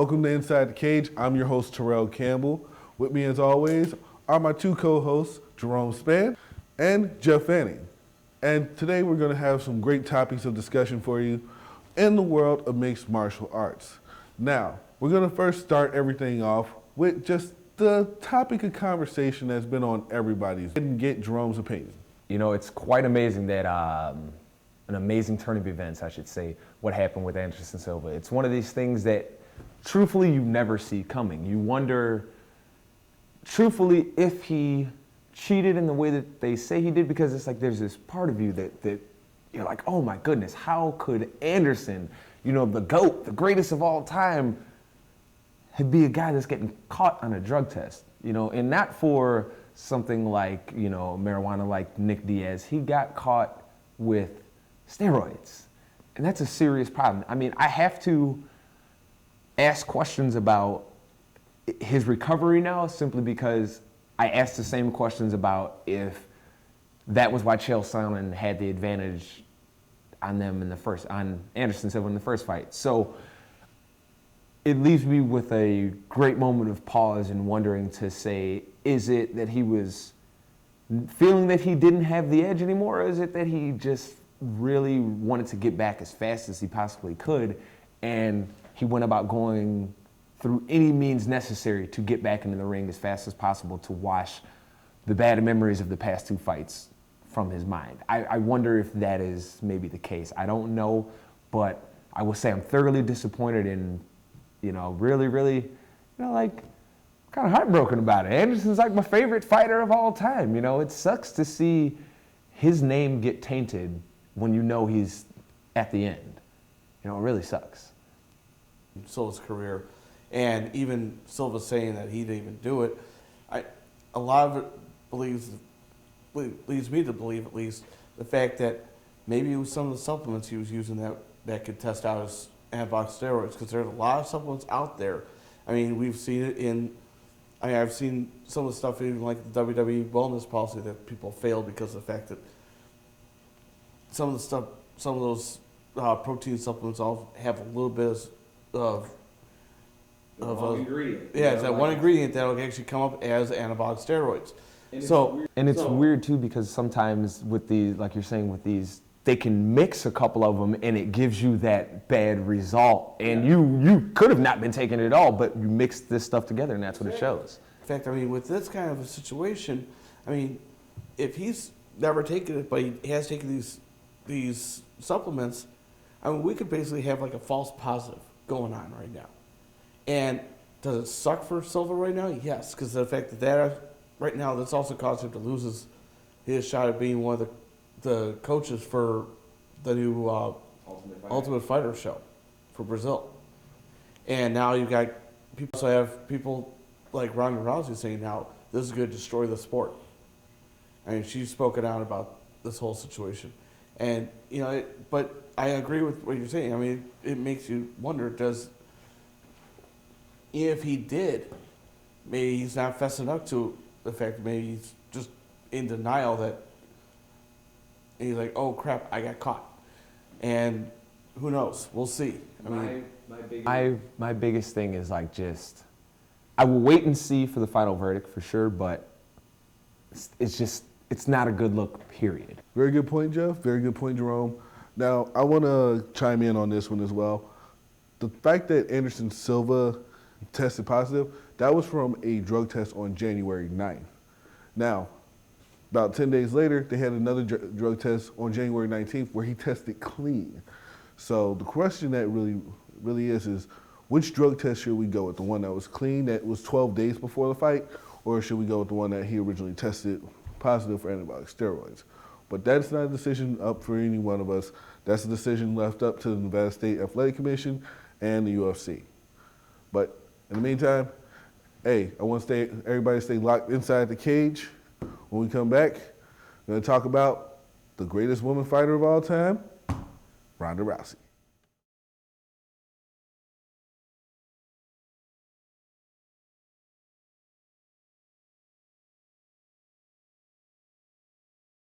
Welcome to Inside the Cage. I'm your host, Terrell Campbell. With me, as always, are my two co-hosts, Jerome Spann and Jeff Fanning. And today we're going to have some great topics of discussion for you in the world of mixed martial arts. Now, we're going to first start everything off with just the topic of conversation that's been on everybody's and get Jerome's opinion. You know, it's quite amazing that an amazing turn of events, I should say, what happened with Anderson Silva. It's one of these things that truthfully you never see coming. You wonder, truthfully, if he cheated in the way that they say he did, because it's like there's this part of you that you're like, oh my goodness, how could Anderson, you know, the GOAT, the greatest of all time, be a guy that's getting caught on a drug test, you know, and not for something like, you know, marijuana like Nick Diaz. He got caught with steroids, and that's a serious problem. I mean, I have to ask questions about his recovery now simply because I asked the same questions about if that was why Chael Sonnen had the advantage on them on Anderson Silva in the first fight. So it leaves me with a great moment of pause and wondering to say, is it that he was feeling that he didn't have the edge anymore, or is it that he just really wanted to get back as fast as he possibly could, and he went about going through any means necessary to get back into the ring as fast as possible to wash the bad memories of the past two fights from his mind? I wonder if that is maybe the case. I don't know, but I will say I'm thoroughly disappointed and, you know, really, you know, like, kind of heartbroken about it. Anderson's like my favorite fighter of all time. You know, it sucks to see his name get tainted when you know he's at the end. You know, it really sucks. Silva's career, and even Silva saying that he didn't even do it, a lot of it leads me to believe, at least, the fact that maybe it was some of the supplements he was using that could test out as anabolic steroids, because there's a lot of supplements out there. I mean, we've seen it I've seen some of the stuff even like the WWE wellness policy that people failed because of the fact that some of those protein supplements all have a little bit of ingredient. Yeah, it's that one ingredient that'll actually come up as anabolic steroids. And it's weird too, because sometimes with these, like you're saying, with these, they can mix a couple of them and it gives you that bad result. And you could have not been taking it at all, but you mixed this stuff together and that's what it shows. In fact, I mean, with this kind of a situation, I mean, if he's never taken it, but he has taken these supplements, I mean, we could basically have like a false positive going on right now. And does it suck for Silva right now? Yes, because the fact that right now that's also caused him to lose his shot at being one of the coaches for the new Ultimate Fighter show for Brazil. And now you've got people like Ronda Rousey saying now this is going to destroy the sport. I mean, she's spoken out about this whole situation. And, you know, but I agree with what you're saying. I mean, it makes you wonder, if he did, maybe he's not fessing up to the fact that maybe he's just in denial that he's like, oh crap, I got caught. And who knows? We'll see. I mean, my biggest thing is like just, I will wait and see for the final verdict for sure, but it's not a good look, period. Very good point, Jeff. Very good point, Jerome. Now, I want to chime in on this one as well. The fact that Anderson Silva tested positive, that was from a drug test on January 9th. Now, about 10 days later, they had another drug test on January 19th where he tested clean. So the question that really is which drug test should we go with? The one that was clean, that was 12 days before the fight, or should we go with the one that he originally tested positive for anabolic steroids? But that's not a decision up for any one of us. That's a decision left up to the Nevada State Athletic Commission and the UFC. But in the meantime, hey, I want everybody to stay locked inside the cage. When we come back, we're going to talk about the greatest woman fighter of all time, Ronda Rousey.